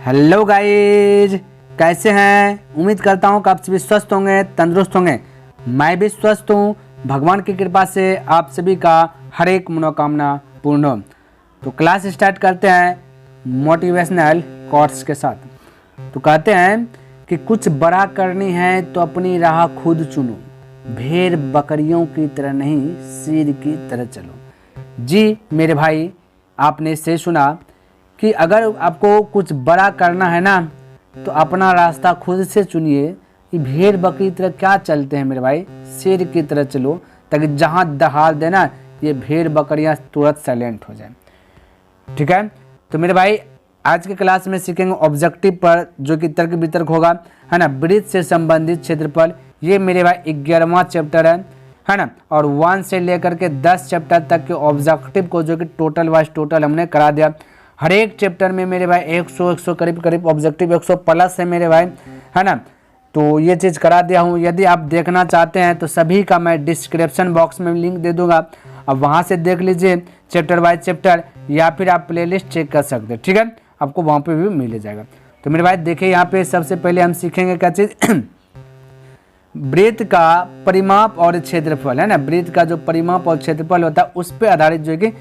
Hello guys, कैसे हैं। उम्मीद करता हूँ कि आप सभी स्वस्थ होंगे, तंदुरुस्त होंगे। मैं भी स्वस्थ हूँ, भगवान की कृपा से आप सभी का हर एक मनोकामना पूर्ण हो। तो क्लास स्टार्ट करते हैं मोटिवेशनल कोट्स के साथ। तो कहते हैं कि कुछ बड़ा करनी है तो अपनी राह खुद चुनो, भेड़ बकरियों की तरह नहीं शेर की तरह चलो। जी मेरे भाई, आपने से सुना कि अगर आपको कुछ बड़ा करना है ना तो अपना रास्ता खुद से चुनिए। ये भेड़ बकरी की तरह क्या चलते हैं मेरे भाई, शेर की तरह चलो, ताकि जहाँ दहाड़ देना ये भेड़ बकरियाँ तुरंत साइलेंट हो जाए। ठीक है, तो मेरे भाई आज के क्लास में सीखेंगे ऑब्जेक्टिव पर, जो कि तर्क वितर्क होगा, है ना। वृत्त से संबंधित क्षेत्रफल, ये मेरे भाई 11वां चैप्टर है ना। और 1 से लेकर के 10 चैप्टर तक के ऑब्जेक्टिव को जो कि टोटल वाइज टोटल हमने करा दिया। हर एक चैप्टर में मेरे भाई 100 करीब ऑब्जेक्टिव 100 प्लस है मेरे भाई, है ना। तो ये चीज़ करा दिया हूँ। यदि आप देखना चाहते हैं तो सभी का मैं डिस्क्रिप्शन बॉक्स में लिंक दे दूंगा, अब वहाँ से देख लीजिए चैप्टर बाय चैप्टर, या फिर आप प्लेलिस्ट चेक कर सकते हैं। ठीक है, आपको वहाँ पे भी मिल जाएगा। तो मेरे भाई देखिए, यहाँ पे सबसे पहले हम सीखेंगे क्या चीज़ वृत्त का परिमाप और क्षेत्रफल, है ना। वृत्त का जो परिमाप और क्षेत्रफल होता है उस पर आधारित जो है कि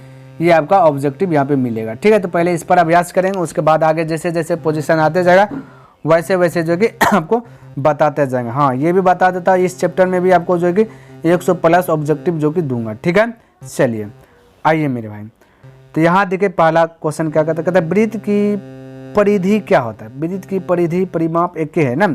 ये आपका ऑब्जेक्टिव यहाँ पे मिलेगा। ठीक है, तो पहले इस पर अभ्यास करेंगे, उसके बाद आगे जैसे जैसे पोजीशन आते जाएगा वैसे वैसे जो कि आपको बताते जाएंगे। हाँ, ये भी बता देता इस चैप्टर में भी आपको जो है कि 100 प्लस ऑब्जेक्टिव जो कि दूंगा। ठीक है, चलिए आइए मेरे भाई। तो यहाँ देखिए पहला क्वेश्चन क्या कहता है वृत्त की परिधि क्या होता है। वृत्त की परिधि परिमाप एक है ना।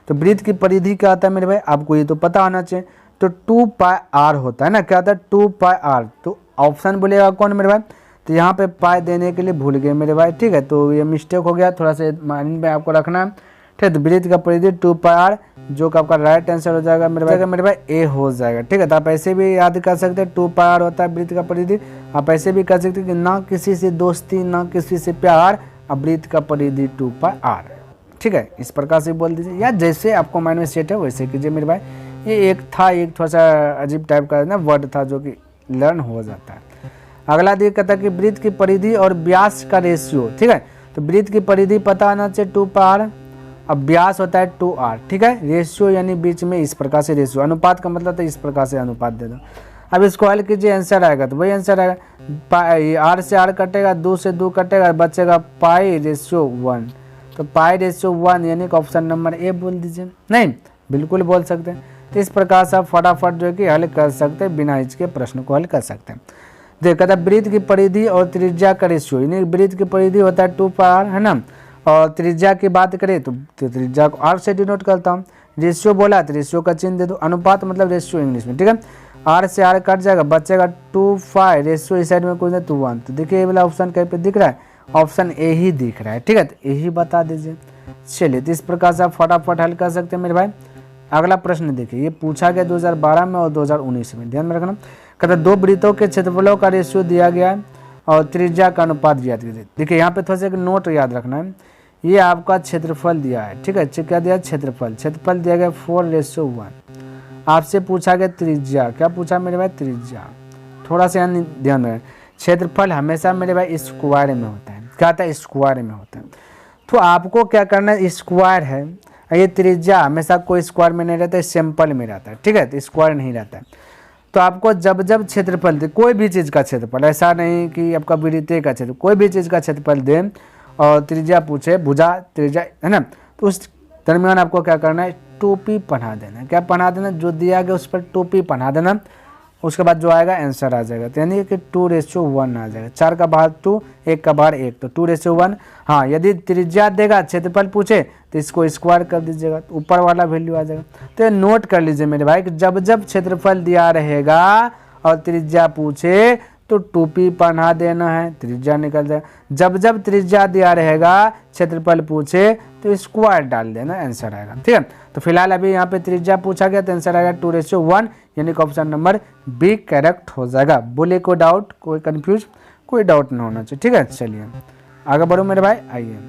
तो वृत्त की परिधि क्या होता है मेरे भाई, आपको ये तो पता होना चाहिए। तो 2πr होता है ना। क्या होता है 2πr। तो ऑप्शन बोलेगा कौन मेरे भाई, तो यहाँ पे पाई देने के लिए भूल गए मेरे भाई। ठीक है, तो ये मिस्टेक हो गया, थोड़ा सा माइंड में आपको रखना है। ठीक है, तो वृत्त का परिधि 2πr, जो कि आपका राइट आंसर हो जाएगा मेरे भाई ए हो जाएगा। ठीक है, तो आप ऐसे भी याद कर सकते हैं 2πr होता है वृत्त का परिधि। आप ऐसे भी कर सकते हैं कि ना किसी से दोस्ती ना किसी से प्यार, अब वृत्त का परिधि 2πr। ठीक है, इस प्रकार से बोल दीजिए, या जैसे आपको माइंड में सेट है वैसे कीजिए मेरे भाई। ये एक थोड़ा सा अजीब टाइप का ना वर्ड था जो कि लर्न हो जाता है। अगला दिया कहता है कि वृत्त की परिधि और व्यास का रेशियो। ठीक है, तो वृत्त की परिधि पता आना चाहिए 2πr, अब व्यास होता है 2r। ठीक है, रेशियो यानी बीच में इस प्रकार से रेशियो, अनुपात का मतलब तो इस प्रकार से अनुपात दे दो। अब इसको हल कीजिए, आंसर आएगा तो वही आंसर आएगा। r से r कटेगा, 2 से 2 कटेगा, बचेगा π/1। तो π/1 यानी कि ऑप्शन नंबर ए बोल दीजिए। नहीं, बिल्कुल बोल सकते हैं। तो इस प्रकार से आप फटाफट जो है कि हल कर सकते हैं, बिना इसके प्रश्न को हल कर सकते हैं। देखा था वृत्त की परिधि और त्रिज्या का रेशियो, यानी वृत्त की परिधि होता है 2πr, है ना। और त्रिज्या की बात करें तो त्रिज्या को r से डिनोट करता हूँ। रेशियो बोला तो रेशियो का चिन्ह दे दो, अनुपात मतलब रेशियो इंग्लिश में। ठीक है, r से r कट जाएगा, बचेगा 2π, रेशियो इस साइड में कुछ 2:1। तो देखिए ये वाला ऑप्शन कहीं पे दिख रहा है, ऑप्शन ए ही दिख रहा है। ठीक है, तो यही बता दीजिए। चलिए, तो इस प्रकार से आप फटाफट हल कर सकते हैं मेरे भाई। अगला प्रश्न देखिए, ये पूछा गया 2012 में और 2019 में, ध्यान में रखना। कहते दो वृत्तों के क्षेत्रफलों का रेशियो दिया गया है और त्रिज्या का अनुपात याद कीजिए। देखिए यहाँ पे थोड़ा सा एक नोट याद रखना है, ये आपका क्षेत्रफल दिया है। ठीक है, क्या दिया है क्षेत्रफल दिया गया 4:1। आपसे पूछा गया त्रिज्या, क्या पूछा मेरे भाई त्रिज्या। थोड़ा सा ध्यान रखें, क्षेत्रफल हमेशा मेरे भाई स्क्वायर में होता है। क्या होता है, स्क्वायर में होता है। तो आपको क्या करना है, स्क्वायर है, ये त्रिज्या हमेशा कोई स्क्वायर में नहीं रहता है, सिंपल में रहता है। ठीक है, तो स्क्वायर नहीं रहता है। तो आपको जब जब क्षेत्रफल दे, कोई भी चीज़ का क्षेत्रफल, ऐसा नहीं कि आपका वृत्त का क्षेत्र, कोई भी चीज़ का क्षेत्रफल दे और त्रिज्या पूछे, भुजा त्रिज्या, है ना, तो उस दरमियान आपको क्या करना है, टोपी पहना देना। क्या पहना देना, जो दिया गया उस पर टोपी पहना देना। उसके बाद जो आएगा आंसर आ जाएगा, तो यानी कि 2:1 आ जाएगा। 4 का भाग 2, 1 का भाग 1, तो 2:1। हाँ, यदि त्रिज्या देगा, क्षेत्रफल पूछे तो इसको स्क्वायर कर दीजिएगा, तो ऊपर वाला वैल्यू आ जाएगा। तो ये नोट कर लीजिए मेरे भाई कि जब जब क्षेत्रफल दिया रहेगा और त्रिज्या पूछे तो टोपी पहना देना है, त्रिज्या निकल जाएगा। जब जब त्रिज्या दिया रहेगा, क्षेत्रफल पूछे तो स्क्वायर डाल देना, आंसर आएगा। ठीक है, तो फिलहाल अभी यहाँ पे त्रिज्या पूछा गया तो आंसर आएगा 2:1, यानी कि ऑप्शन नंबर बी करेक्ट हो जाएगा। बोले कोई डाउट, कोई कंफ्यूज, कोई डाउट ना होना चाहिए। ठीक है, चलिए आगे बढ़ो मेरे भाई। आइए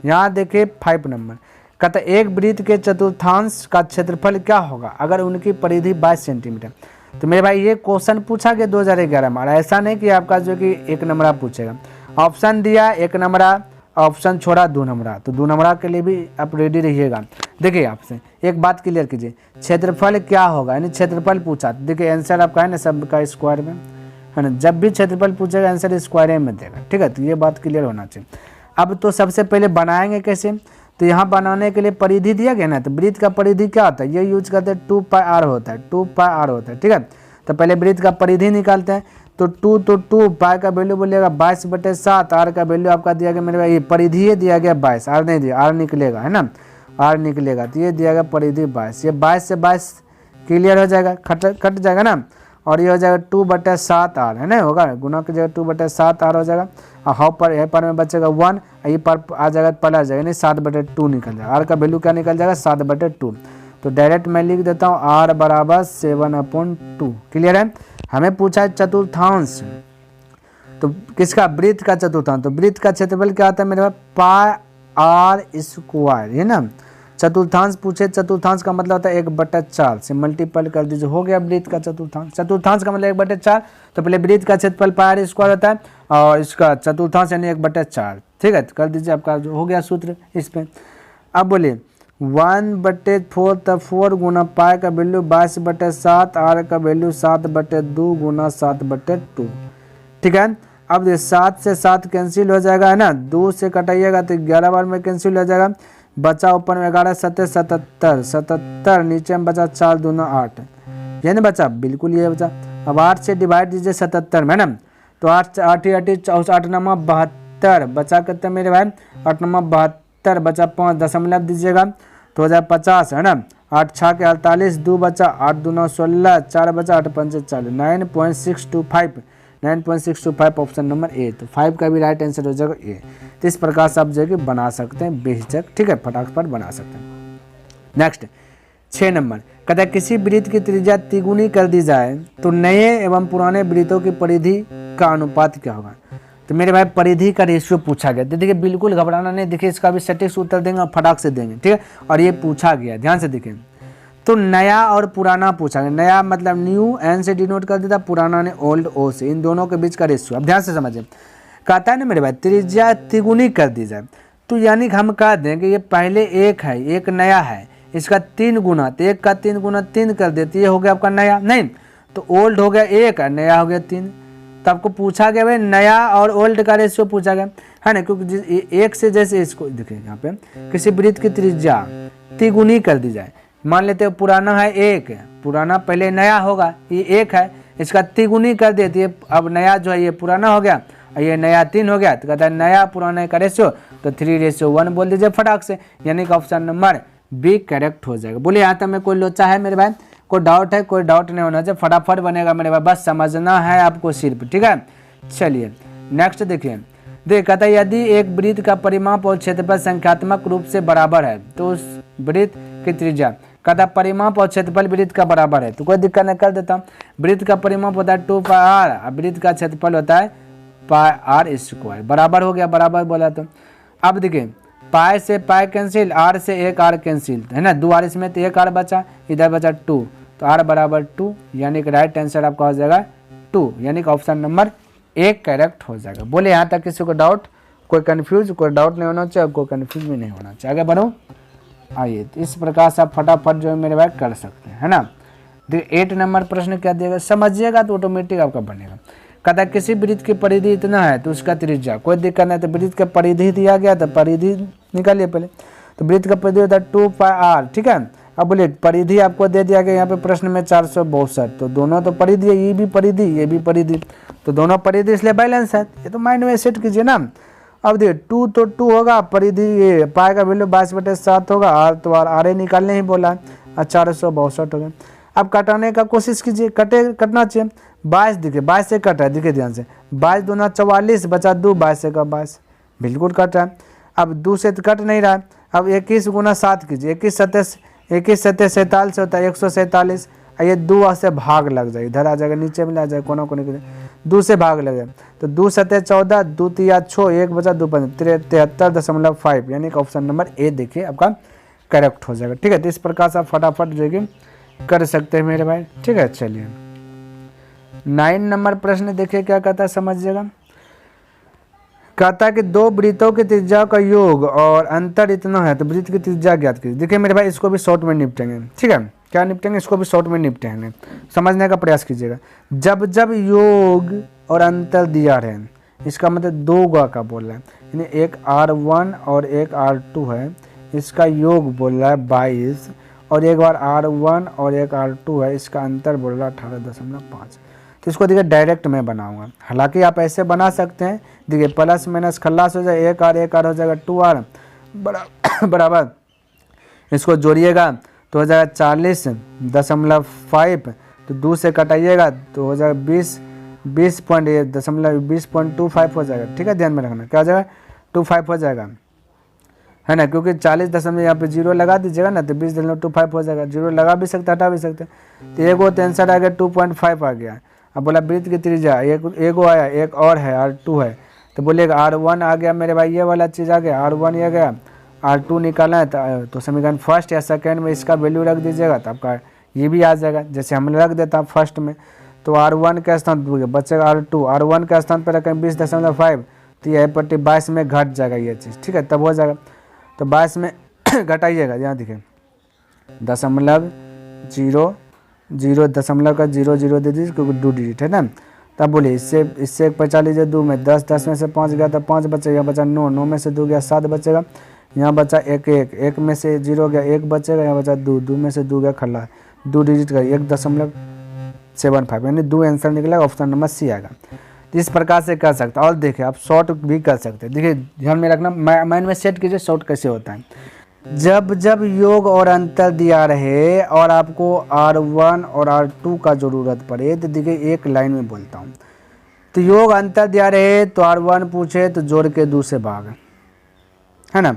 यहाँ देखिए 5 नंबर, कहता एक वृत्त के चतुर्थांश का क्षेत्रफल क्या होगा अगर उनकी परिधि 22 सेंटीमीटर। तो मेरे भाई ये क्वेश्चन पूछा गया 2011 में, ऐसा नहीं कि आपका जो कि 1 नंबर पूछेगा। ऑप्शन दिया 1 नंबर, ऑप्शन छोड़ा 2 नंबर, तो 2 नंबर के लिए भी आप रेडी रहिएगा। देखिए आपसे एक बात क्लियर कीजिए, क्षेत्रफल क्या होगा, यानी क्षेत्रफल पूछा, देखिए आंसर आपका है ना सबका स्क्वायर में, है ना, जब भी क्षेत्रफल पूछेगा आंसर स्क्वायर में देगा, ठीक है, तो ये बात क्लियर होना चाहिए। अब तो सबसे पहले बनाएंगे कैसे, तो यहाँ बनाने के लिए परिधि दिया गया ना, तो वृत्त का परिधि क्या होता है, ये यूज करते हैं 2πr होता है, 2πr होता है, ठीक है। तो पहले वृत्त का परिधि निकालते हैं, तो 2 पाई का वैल्यू बोलिएगा 22/7, आर का वैल्यू आपका दिया गया मेरे भाई, ये परिधि ये दिया गया 22, आर नहीं दिया, आर निकलेगा, है ना, आर निकलेगा, तो ये दिया गया परिधि 22, ये 22 से 22 क्लियर हो जाएगा, कट जाएगा ना, और ये हो जाएगा 2/7 आर, है ना, होगा गुना की जगह 2/7 आर हो जाएगा, और हाउ पर यह पर में बचेगा 1, ये पर आ जाएगा पल आ जाएगा, यानी 7/2 निकल जाएगा, आर का वैल्यू क्या निकल जाएगा 7/2। तो डायरेक्ट मैं लिख देता हूँ आर बराबर 7/2। क्लियर है। हमें पूछा है चतुर्थांश, तो किसका, वृत्त का चतुर्थांश, तो वृत्त का क्षेत्रफल क्या आता है मेरे पास, पाई आर स्क्वायर, है ना। चतुर्थांश पूछे, चतुर्थांश का मतलब होता है 1/4 से मल्टीपल कर दीजिए, हो गया वृत्त का चतुर्थांश। चतुर्थांश का मतलब 1/4, तो पहले वृत्त का क्षेत्रफल पाई आर स्क्वायर होता है और इसका चतुर्थांश यानी 1/4, ठीक है, कर दीजिए, आपका जो हो गया सूत्र इस पे। अब बोलिए 1/4, तब 4 गुना पाई का वैल्यू 22/7, आर का वैल्यू 7/2 गुना 7/2, ठीक है। अब ये 7 से 7 कैंसिल हो जाएगा, है ना, 2 से कटाइएगा तो 11 बार में कैंसिल हो जाएगा, बचा ऊपर में 11 7 77, नीचे में बचा 4 दूना 8, ये नहीं बचा, बिल्कुल ये बचा। अब 8 से डिवाइड दीजिए 77 में, है ना, तो 8 8 8 9 72, बचा कितने मेरे भाई, 8 9 72, बचा 5 दशमलव दीजिएगा तो हो जाए 50, है ना, 8 6 के 48, 2 बचा, 8 2 16, 4 बचा, 8 5 40, 9.625 ऑप्शन नंबर ए। तो 5 का भी राइट आंसर हो जाएगा ए। तो इस प्रकार से आप जो है बना सकते हैं बेहिचक, ठीक है, फटाफट बना सकते हैं। नेक्स्ट 6 नंबर कहता है किसी वृत्त की त्रिज्या तिगुनी कर दी जाए तो नए एवं पुराने वृत्तों की परिधि का अनुपात क्या होगा। तो मेरे भाई परिधि का रेशियो पूछा गया, तो देखिए बिल्कुल घबराना नहीं, देखिए इसका भी सटीक उत्तर देंगे और फटाक से देंगे, ठीक है, और ये पूछा गया, ध्यान से देखिए। तो नया और पुराना पूछा गया, नया मतलब न्यू एन से डिनोट कर देता, पुराना ने ओल्ड ओ से, इन दोनों के बीच का रेशियो। अब ध्यान से समझिए, कहता है ना मेरे भाई त्रिज्या तिगुनी कर दी जाए, तो यानी कि हम कह दें कि ये पहले एक है, एक नया है, इसका 3 गुना, तो 1 का 3 गुना 3 कर देती, ये हो गया आपका नया, नहीं तो ओल्ड हो गया 1 नया हो गया 3। तो आपको पूछा गया भाई नया और ओल्ड का रेशियो पूछा गया, है ना, क्योंकि एक से जैसे इसको देखिए यहाँ पे किसी वृत्त की त्रिज्या तिगुनी कर दी जाए, मान लेते हैं पुराना है 1, पुराना पहले नया होगा, ये 1 है, इसका तिगुनी कर देती है, अब नया जो है ये पुराना हो गया, ये नया 3 हो गया, तो कहता है नया पुराना का रेशियो, तो 3:1 बोल दीजिए फटाक से, यानी कि ऑप्शन नंबर बी करेक्ट हो जाएगा। बोलिए यहाँ तक में कोई लोचा है मेरे भाई, कोई डाउट है, कोई डाउट नहीं होना चाहिए, फटाफट बनेगा मेरे भाई, बस समझना है आपको सिर्फ, ठीक है। चलिए नेक्स्ट देखिए, कहता है यदि एक वृत्त का परिमाप और क्षेत्रफल संख्यात्मक रूप से बराबर है तो उस वृत्त की त्रिज्या, कहता है परिमाप और क्षेत्रफल वृत्त का बराबर है, तो कोई दिक्कत नहीं, कर देता हूँ। वृत्त का परिमाप होता है 2πr, वृत्त का क्षेत्रफल होता है पाई आर स्क्वायर, बराबर हो गया, बराबर बोला तो। अब देखिए पाई से पाई कैंसिल, आर से 1 आर कैंसिल, है ना, 2 आर इसमें, तो 1 आर बचा, इधर बचा 2, तो आर बराबर 2, यानी कि राइट आंसर आपका हो जाएगा 2, यानी कि ऑप्शन नंबर 1 करेक्ट हो जाएगा। बोले यहाँ तक किसी को डाउट, कोई कंफ्यूज, कोई डाउट नहीं होना चाहिए, कोई कंफ्यूज भी नहीं होना चाहिए। आगे बढ़ो, आइए, तो इस प्रकार से आप फटाफट जो है मेरे भाई कर सकते हैं, है ना। 8 नंबर प्रश्न क्या दिएगा, समझिएगा तो ऑटोमेटिक आपका बनेगा। कहता है किसी वृत्त की परिधि इतना है तो उसका त्रिज्या, कोई दिक्कत नहीं, तो वृत्त का परिधि दिया गया, तो परिधि निकालिए पहले, तो वृत्त का परिधि होता है 2πr, ठीक है। अब बोलिए परिधि आपको दे दिया गया यहाँ पे प्रश्न में 462, तो दोनों तो परिधि है, ये भी परिधि, ये भी परिधि, तो दोनों परिधि इसलिए बैलेंस है, ये तो माइंड में सेट कीजिए ना। अब देखिए 2 तो 2 होगा, परिधि ये पाई का वैल्यू 22/7 होगा, आर तो आर ए निकालने ही बोला, 462 हो गया। अब कटाने का कोशिश कीजिए, कटना चाहिए, 22 देखिए 22 से कट रहा है, देखिए ध्यान से, 22 दूना 44 बचा 2, 22 से का 22, बिल्कुल कट रहा है। अब 2 से तो कट नहीं रहा है, अब 21 गुना 7 कीजिए, 21 7 47 होता है 147, ये 2 से भाग लग जाए, इधर आ जाएगा, नीचे में आ जाएगा, कोना कोने के 2 से भाग लगे, तो 2 7 14, 2 3 6, 1 बचा 2 73.5, यानी कि ऑप्शन नंबर ए देखिए आपका करेक्ट हो जाएगा, ठीक है। तो इस प्रकार से आप फटाफट जो है कर सकते हैं मेरे भाई, ठीक है। चलिए 9 नंबर प्रश्न देखिए क्या कहता है, समझिएगा। कहता है कि दो वृत्तों की त्रिज्या का योग और अंतर इतना है तो वृत्त की त्रिज्या ज्ञात कीजिए। देखिए मेरे भाई इसको भी शॉर्ट में निपटेंगे, ठीक है, क्या निपटेंगे, इसको भी शॉर्ट में निपटेंगे, समझने का प्रयास कीजिएगा। जब जब योग और अंतर दिया रहे, इसका मतलब दो गुणा का बोल रहा है, यानी एक R1 और एक R2 है, इसका योग बोल रहा है 22 और एक बार R1 और एक R2 है, इसका अंतर बोल रहा है 18.5। तो इसको देखिए डायरेक्ट मैं बनाऊंगा, हालांकि आप ऐसे बना सकते हैं, देखिए प्लस माइनस खल्लास हो जाए, एक आर हो जाएगा 2R बराबर, इसको जोड़िएगा तो हो जाएगा 40.5, तो 2 से कटाइएगा तो हो जाएगा 20.25 हो जाएगा, ठीक है, ध्यान में रखना, क्या हो जाएगा 25 हो जाएगा, है ना, क्योंकि 40 यहाँ पे 0 लगा दीजिएगा ना तो 20.25 हो जाएगा, 0 लगा भी सकते हटा भी सकते, तो एक वो आंसर आ गया 2.5 आ गया। अब बोला वृत्त की त्रिज्या एक आया, एक और है R2 है, तो बोलिएगा R1 आ गया मेरे भाई, ये वाला चीज़ आ गया, R1 ये गया, R2 निकालना है तो समीकरण फर्स्ट या सेकेंड में इसका वैल्यू रख दीजिएगा तो आपका ये भी आ जाएगा, जैसे हम रख देता फर्स्ट में, तो R1 के स्थान पर बचेगा R2, R1 के स्थान पर रखें 20.5, तो यह पट्टी 22 में घट जाएगा ये चीज़, ठीक है, तब हो जाएगा, तो 22 में घटाइएगा, यहाँ देखिए 0.00 दे दीजिए क्योंकि 2 डिजिट है ना, तब बोलिए इससे एक बचा लीजिए 2 में, 10 में से 5 गया तो 5 बचेगा, यहाँ बचा 9 में से 2 गया 7 बचेगा, यहाँ बचा 1 में से 0 गया 1 बचेगा, यहाँ बचा 2 में से 2 गया खल्ला, 2 डिजिट का 1.75 यानी 2 आंसर निकलेगा, ऑप्शन नंबर सी आएगा। इस प्रकार से कर सकते हैं, और देखिए आप शॉर्ट भी कर सकते हैं, देखिए ध्यान में रखना, माइंड में सेट कीजिए शॉर्ट कैसे होता है। जब जब योग और अंतर दिया रहे और आपको R1 और R2 का ज़रूरत पड़े तो देखिए एक लाइन में बोलता हूँ, तो योग अंतर दिया रहे तो R1 पूछे तो जोड़ के 2 से भाग, है ना,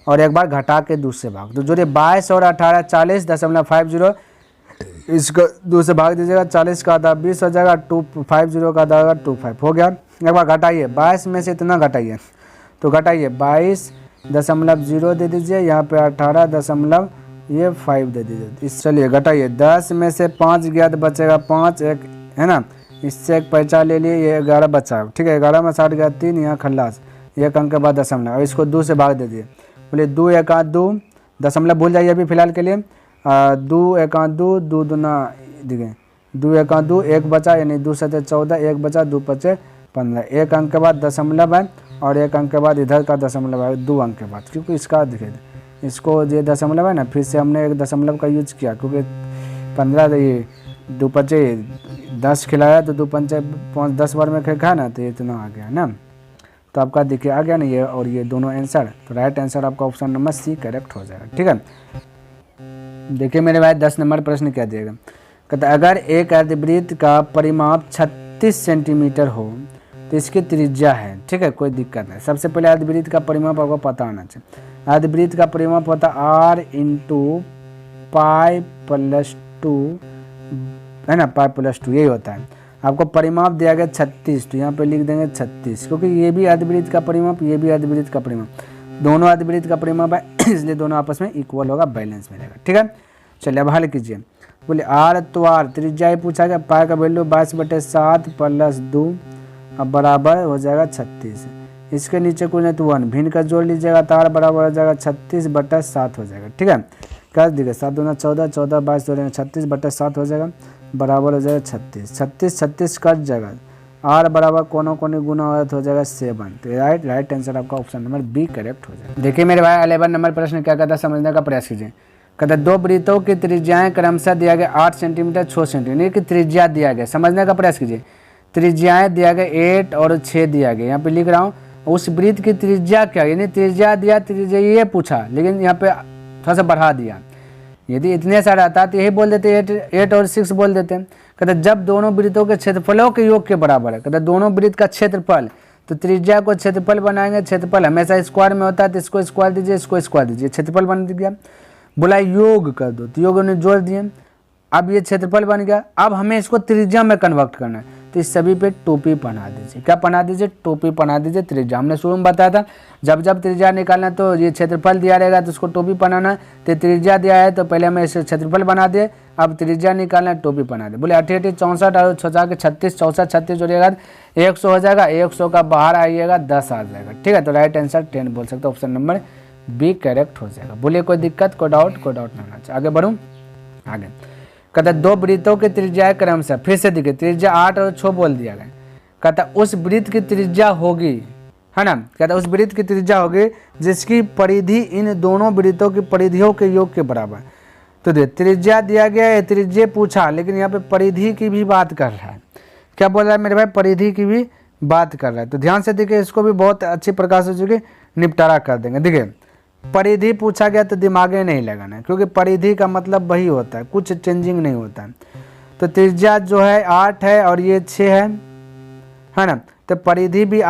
और एक बार घटा के 2 से भाग, तो जोड़िए 22 और 18 40.50, इसको 2 से भाग दीजिएगा, 40 का आधा 20 हो जाएगा, 250 का आधा 25 हो गया। एक बार घटाइए, 22 में से इतना घटाइए, तो घटाइए 22.0 दे दीजिए, यहाँ पे 18.5 दे दीजिए, इस चलिए घटाइए, 10 में से 5 गया तो बचेगा 5, एक है ना, इससे एक पैसा ले लिए, ये 11 बचा, ठीक है, 11 में 60 गया 3, यहाँ खल्लास, एक अंक के बाद दशमलव, और इसको 2 से भाग दे दिए, बोलिए 2 1 2, दशमलव भूल जाइए अभी फिलहाल के लिए, 2 1 2, 2 दूना देखिए 2 1 2, 1 बचा यानी 2 7 14, 1 बचा 2 5 15, एक अंक के बाद दशमलव है और एक अंक के बाद इधर का दशमलव है 2 अंक के बाद, क्योंकि इसका देखिए इसको ये दशमलव है ना, फिर से हमने एक दशमलव का यूज किया, क्योंकि 15 ये 2 5 10 खिलाया तो 2 5 5 10 बार में खाया ना, तो इतना आ गया ना, तो आपका देखिए आ गया ना ये और ये दोनों आंसर, तो राइट आंसर आपका ऑप्शन नंबर सी करेक्ट हो जाएगा, ठीक है। देखिए मेरे भाई 10 नंबर प्रश्न क्या दिएगा, कहता अगर एक अर्धवृत्त का परिमाप 36 सेंटीमीटर हो तो इसकी त्रिज्या है, ठीक है, कोई दिक्कत नहीं। सबसे पहले अर्धवृत्त का परिमाप आपको पता होना चाहिए, अर्धवृत्त का परिमाप होता है R × π+2 है ना, π+2 यही होता है। आपको परिमाप दिया गया 36, तो यहाँ पे लिख देंगे 36, क्योंकि ये भी अर्धवृत्त का परिमाप, ये भी अर्धवृत्त का परिमाप, दोनों अर्धवृत्त का परिमाप है, इसलिए दोनों आपस में इक्वल होगा, बैलेंस में रहेगा, ठीक है। चलिए अब हल कीजिए, बोले R तो R त्रिज्या ही पूछा गया, पाई का वैल्यू 22/7 + 2 अब बराबर हो जाएगा 36, इसके नीचे कुछ नहीं तो 1 भिन्न का जोड़ लीजिएगा, तो R बराबर हो जाएगा 36/7 हो जाएगा, ठीक है, कर दीजिए 7 दूना 14, 14 22 जोड़ेंगे 36/7 हो जाएगा, बराबर हो जाएगा 36 36 कट जाएगा, R बराबर कोनों कोने गुना हो जाएगा 7, तो राइट आंसर आपका ऑप्शन नंबर बी करेक्ट हो जाएगा। देखिए मेरे भाई 11 नंबर प्रश्न क्या कहता है, समझने का प्रयास कीजिए। कहता दो वृत्तों की त्रिज्याएं क्रमशः दिया गया 8 सेंटीमीटर 6 सेंटीमीटर की त्रिज्या दिया गया, समझने का प्रयास कीजिए। त्रिज्याएं दिया गया 8 और 6 दिया गया, यहाँ पे लिख रहा हूँ उस वृत्त की त्रिज्या क्या, यानी त्रिज्या दिया, त्रिज्या ये पूछा, लेकिन यहाँ पे थोड़ा सा बढ़ा दिया, यदि इतने सारा आता तो यही बोल देते 8 और 6 बोल देते। कहते जब दोनों वृत्तों के क्षेत्रफलों के योग के बराबर है, कहते दोनों वृत्त का क्षेत्रफल, तो त्रिज्या को क्षेत्रफल बनाएंगे, क्षेत्रफल हमेशा स्क्वायर में होता है, तो इसको स्क्वायर दीजिए, इसको स्क्वायर दीजिए, क्षेत्रफल बन गया। बोला योग कर दो, तो योग ने जोड़ दिए, अब ये क्षेत्रफल बन गया। अब हमें इसको त्रिज्या में कन्वर्ट करना है, तो इस सभी पे टोपी बना दीजिए। क्या बना दीजिए? टोपी बना दीजिए त्रिज्या। हमने शुरू में बताया था जब जब त्रिज्या निकालना तो ये क्षेत्रफल दिया रहेगा तो उसको टोपी बनाना है। तो त्रिज्या दिया है तो पहले हमें इसे क्षेत्रफल बना दिए, अब त्रिज्या निकालना है, टोपी बना दे। बोले 88 64 और 64 36 64 36 जोड़िएगा 100 हो जाएगा। 100 का बाहर आइएगा 10 आ जाएगा। ठीक है, तो राइट आंसर 10 बोल सकते हो, ऑप्शन नंबर बी करेक्ट हो जाएगा। बोलिए कोई दिक्कत, कोई डाउट नहीं होना चाहिए। आगे बढ़ूँ, आगे कहता दो वृत्तों की त्रिज्या क्रम से, फिर से देखिए त्रिज्या 8 और 6 बोल दिया गया। कहता उस वृत्त की त्रिज्या होगी, है ना, कहता उस वृत्त की त्रिज्या होगी जिसकी परिधि इन दोनों वृत्तों की परिधियों के योग के बराबर। तो देखिए त्रिज्या दिया गया है, त्रिज्या पूछा, लेकिन यहाँ पे परिधि की भी बात कर रहा है। क्या बोल रहा है मेरे भाई? परिधि की भी बात कर रहा है। तो ध्यान से देखिए, इसको भी बहुत अच्छी प्रकार से जो कि निपटारा कर देंगे। देखिए परिधि पूछा गया तो दिमागे नहीं लगाना है, क्योंकि परिधि का मतलब वही होता है, कुछ चेंजिंग नहीं होता है। तो त्रिज्या जो है 8 है और ये 6 है ना, तो परिधि भी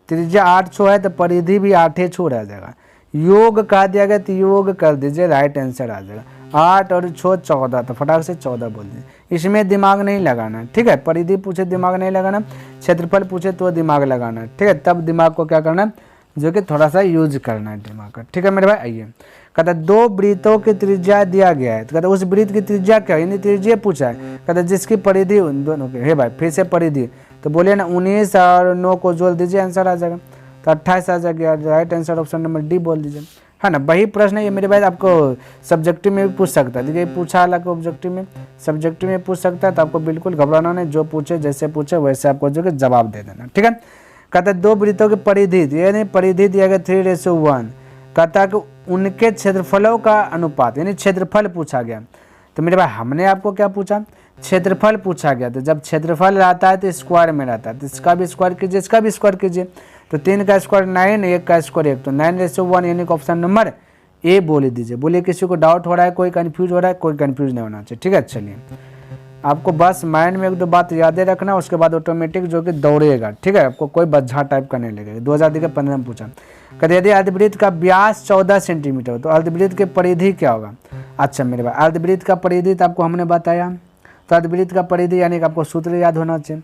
त्रिज्या 8 6 है तो परिधि भी 8 6 रह जाएगा। योग कहा दिया गया तो योग कर दीजिए, राइट आंसर आ जाएगा। 8 और 6 14, तो फटाक से 14 बोल दीजिए। इसमें दिमाग नहीं लगाना, ठीक है। परिधि पूछे दिमाग नहीं लगाना, क्षेत्रफल पूछे तो दिमाग लगाना, ठीक है। तब दिमाग को क्या करना, जो कि थोड़ा सा यूज करना है दिमाग का, ठीक है मेरे भाई। आइए, कहता दो वृत्तों की त्रिज्या दिया गया है, तो कहता उस वृत्त की त्रिज्या क्या है, यानी त्रिज्या पूछा है। कहता जिसकी परिधि उन दोनों की है भाई, फिर से परिधि, तो बोलिए ना 19 और 9 को जोड़ दीजिए, आंसर आ जाएगा। तो 28 आ जाएगा, right answer option number D बोल दीजिए, है ना। वही प्रश्न है ये मेरे भाई, आपको सब्जेक्टिव में भी पूछ सकता है। देखिए पूछा अलग ऑब्जेक्टिव में, सब्जेक्टिव में पूछ सकता है, तो आपको बिल्कुल घबराना नहीं, जो पूछे जैसे पूछे वैसे आपको जो कि जवाब दे देना, ठीक है। कहता है दो वृत्तों की परिधि, यानी परिधि दिया गया 3:1। कहता है कि उनके क्षेत्रफलों का अनुपात, यानी क्षेत्रफल पूछा गया। तो मेरे भाई हमने आपको क्या पूछा, क्षेत्रफल पूछा गया। तो जब क्षेत्रफल रहता है तो स्क्वायर में रहता है, तो इसका भी स्क्वायर कीजिए, इसका भी स्क्वायर कीजिए। तो 3 का स्क्वायर 9, 1 का स्क्वायर 1, तो 9:1, यानी कि ऑप्शन नंबर ए बोल दीजिए। बोलिए किसी को डाउट हो रहा है, कोई कंफ्यूज हो रहा है? कोई कंफ्यूज नहीं होना चाहिए, ठीक है। चलिए आपको बस माइंड में 1-2 बात याद रखना, उसके बाद ऑटोमेटिक जो कि दौड़ेगा, ठीक है। आपको कोई बज्झा टाइप का नहीं लगेगा। 2015 में पूछा, कहते यदि अर्धवृत्त का व्यास 14 सेंटीमीटर हो तो अर्धवृत्त की परिधि क्या होगा। अच्छा मेरे भाई, अर्धवृत्त का परिधि तो आपको हमने बताया। तो अर्धवृत्त का परिधि यानी कि आपको सूत्र याद होना चाहिए,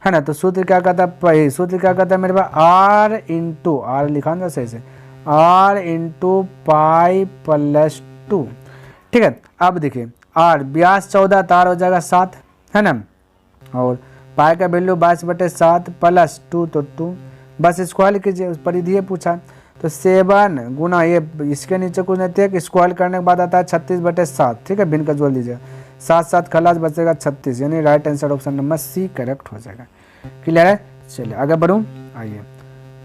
है ना। तो सूत्र क्या कहता है, सूत्र क्या कहता है मेरे भाई, आर इंटू, आर लिखा ना सही से, आर इंटू पाई प्लस 2, ठीक है। अब देखिए आर व्यास 14, तार हो जाएगा 7, है ना, और पाई का वैल्यू 22/7 प्लस 2, तो 2, बस स्क्वायर कीजिए, उस परिधि पूछा। तो 7 गुना ये, इसके नीचे कुछ नहीं थे, स्क्वायर करने के बाद आता है 36/7, ठीक है। भिन्न का जोड़ लीजिए, 7 खलास बचेगा 36, यानी right answer option number C correct हो जाएगा। क्लियर है। चलिए आगे बढ़ूँ। आइए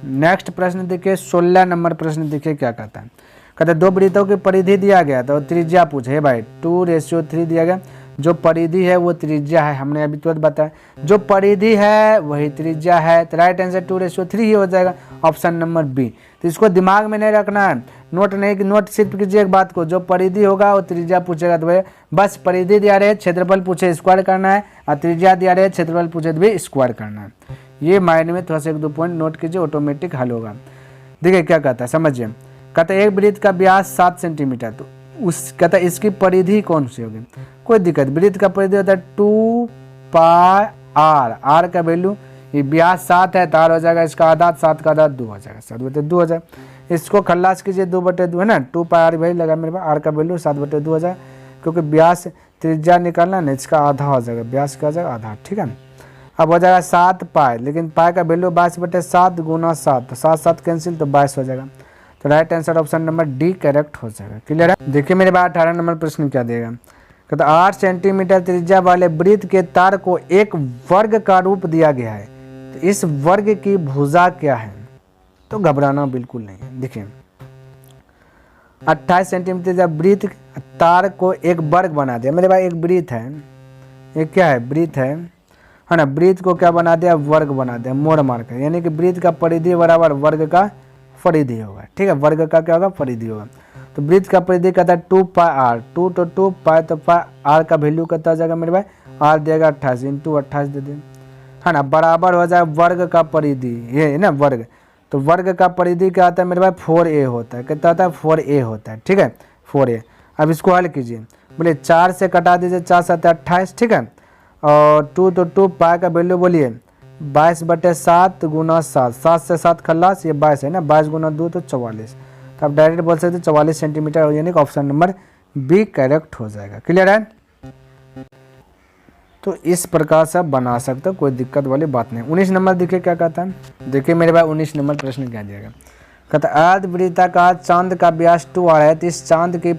नेक्स्ट प्रश्न देखिए, 16 नंबर प्रश्न देखिए क्या कहता है। कहते दो वृत्तों की परिधि दिया गया तो त्रिज्या पूछे भाई, 2:3 दिया गया। जो परिधि है वो त्रिज्या है, हमने अभी तुरंत बताया। जो परिधि है वही त्रिज्या है, तो राइट आंसर 2:3 ही हो जाएगा, ऑप्शन नंबर बी। तो इसको दिमाग में नहीं रखना है, नोट नहीं, नोट सिर्फ कीजिए एक बात को, जो परिधि होगा वो त्रिज्या पूछेगा तो भाई बस परिधि दिया रहे, क्षेत्रफल पूछे स्क्वायर करना है, और त्रिज्या दिया रहे, क्षेत्रफल पूछे तो भी स्क्वायर करना है। ये माइंड में थोड़ा सा 1-2 पॉइंट नोट कीजिए, ऑटोमेटिक हल होगा। देखिए क्या कहता है समझिए। कहता है एक वृत्त का व्यास 7 सेंटीमीटर, तो उस कहता है इसकी परिधि कौन सी होगी। कोई दिक्कत, वृत्त का परिधि होता है 2 पाई आर, आर का वैल्यू, ये व्यास 7 है, तार हो जाएगा इसका आधा, 7 का आधा 2 हो जाएगा, 7/2 हो जाएगा। इसको खल्लास कीजिए, 2/2 है ना, 2 पाई आर वही लगा मेरे पास, आर का वैल्यू 7/2 हो जाएगा, क्योंकि व्यास त्रिज्या निकालना ना, इसका आधा हो जाएगा, व्यास का हो जाएगा आधा, ठीक है। अब हो जाएगा 7 पाई, लेकिन पाई का वैल्यू 22/7 गुना 7, तो 7 कैंसिल, तो 22 हो जाएगा। तो right answer option number D correct हो जाएगा। क्लियर है। देखिए मेरे पास 18 नंबर प्रश्न क्या देगा। कहता 8 सेंटीमीटर त्रिज्या वाले वृत्त के तार को एक वर्ग का रूप दिया गया है, तो इस वर्ग की भुजा क्या है। तो घबराना बिल्कुल नहीं है। देखिए 28 सेंटीमीटर जब वृत्त तार को एक वर्ग बना दिया मेरे भाई, एक वृत्त है, एक क्या है वृत्त है ना, वृत्त को क्या बना दिया, वर्ग बना दिया, मोड़ मार कर, यानी कि वृत्त का परिधि बराबर वर्ग का परिधि होगा, ठीक है। वर्ग का क्या होगा, परिधि होगा। तो वृत्त का परिधि कहता है 2 पाई आर, 2 पाई, तो पाई आर का वैल्यू कितना हो जाएगा मेरे भाई, आर देगा 28 इंटू 28 दे दें, है ना, बराबर हो जाएगा वर्ग का परिधि, ये है ना वर्ग। तो वर्ग का परिधि क्या आता है मेरे भाई, 4a होता है, कितना होता है 4a होता है, ठीक है 4a। अब इसको हल कीजिए, बोलिए 4 से कटा दीजिए, 4 7 28, ठीक है। और 2 तो 2 पाई का वैल्यू बोलिए 22/7 गुना 7, 7 से 7 खल्लास, ये 22 है ना, 22 गुना 2 तो 44। तो आप डायरेक्ट बोल सकते 44 सेंटीमीटर, यानी कि ऑप्शन नंबर बी करेक्ट हो जाएगा। क्लियर है? तो इस प्रकार से आप बना सकते हो, कोई दिक्कत वाली बात नहीं। 19 नंबर देखिए क्या कहता है, देखिए मेरे भाई 19 नंबर प्रश्न क्या दिया गया। कहता अर्धवृत्ताकार चांद का व्यास 2r है, तो इस चांद की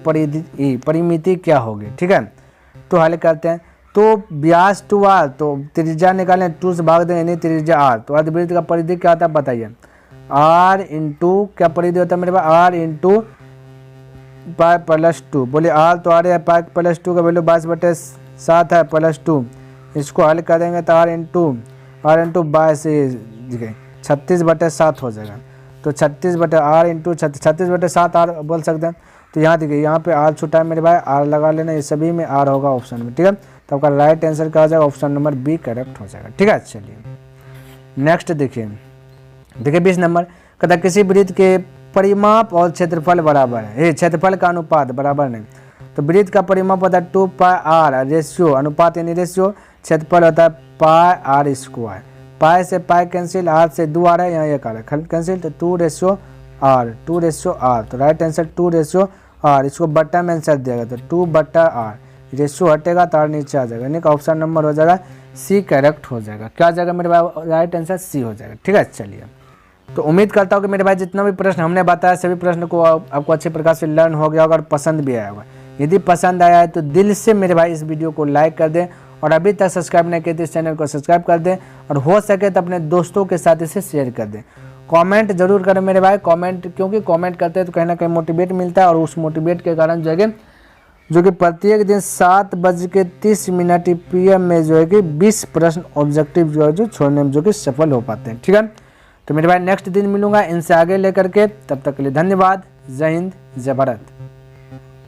परिमिति क्या होगी, ठीक है। तो हल करते हैं, तो व्यास 2r, तो त्रिज्या निकालें, 2 से भाग दें यानी त्रिज्या r, तो अर्धवृत्त का परिधि क्या होता है बताइए। r इंटू क्या परिधि होता है मेरे पास, r इंटू पाई प्लस 2, बोलिए r तो r है, पाई प्लस 2 का वैल्यू 22/7 है प्लस 2, इसको हल करेंगे तो r इंटू 22 36/7 हो जाएगा। तो 36/r इंटू 36/7 r बोल सकते हैं। तो यहाँ देखिए, यहाँ पे r छूटा है मेरे भाई, r लगा लेना, ये सभी में r होगा ऑप्शन में, ठीक है। तो आपका राइट आंसर क्या हो जाएगा, ऑप्शन नंबर बी करेक्ट हो जाएगा, ठीक है। चलिए नेक्स्ट देखिए 20 नंबर, कहता किसी वृत्त के परिमाप और क्षेत्रफल बराबर है, ये क्षेत्रफल का अनुपात बराबर नहीं। तो वृत्त का परिमाप होता है 2πr, रेशियो अनुपात यानी रेशियो, क्षेत्रफल होता है πr², पाई से पाई कैंसिल, r से 2r है, यहाँ 1r है कैंसिल, तो 2/r, 2/r, तो राइट आंसर 2/r, इसको बट्टा में आंसर दिया गया, तो 2/r, रेशियो हटेगा तो r नीचे आ जाएगा, यानी कि ऑप्शन नंबर हो जाएगा सी करेक्ट हो जाएगा। क्या आ जाएगा मेरे भाई, राइट आंसर सी हो जाएगा, ठीक है। चलिए तो उम्मीद करता हूँ कि मेरे भाई जितना भी प्रश्न हमने बताया सभी प्रश्न को आपको अच्छे प्रकार से लर्न हो गया होगा और पसंद भी आया होगा। यदि पसंद आया है तो दिल से मेरे भाई इस वीडियो को लाइक कर दें, और अभी तक सब्सक्राइब नहीं किए तो इस चैनल को सब्सक्राइब कर दें, और हो सके तो अपने दोस्तों के साथ इसे शेयर कर दें। कमेंट जरूर करें मेरे भाई, कमेंट, क्योंकि कमेंट करते हैं तो कहीं ना कहीं मोटिवेट मिलता है, और उस मोटिवेट के कारण जो कि प्रत्येक दिन 7:30 PM में जो है कि 20 प्रश्न ऑब्जेक्टिव जो छोड़ने में जो कि सफल हो पाते हैं, ठीक है। तो मेरे भाई नेक्स्ट दिन मिलूंगा इनसे आगे लेकर के, तब तक के लिए धन्यवाद। जय हिंद, जय भारत।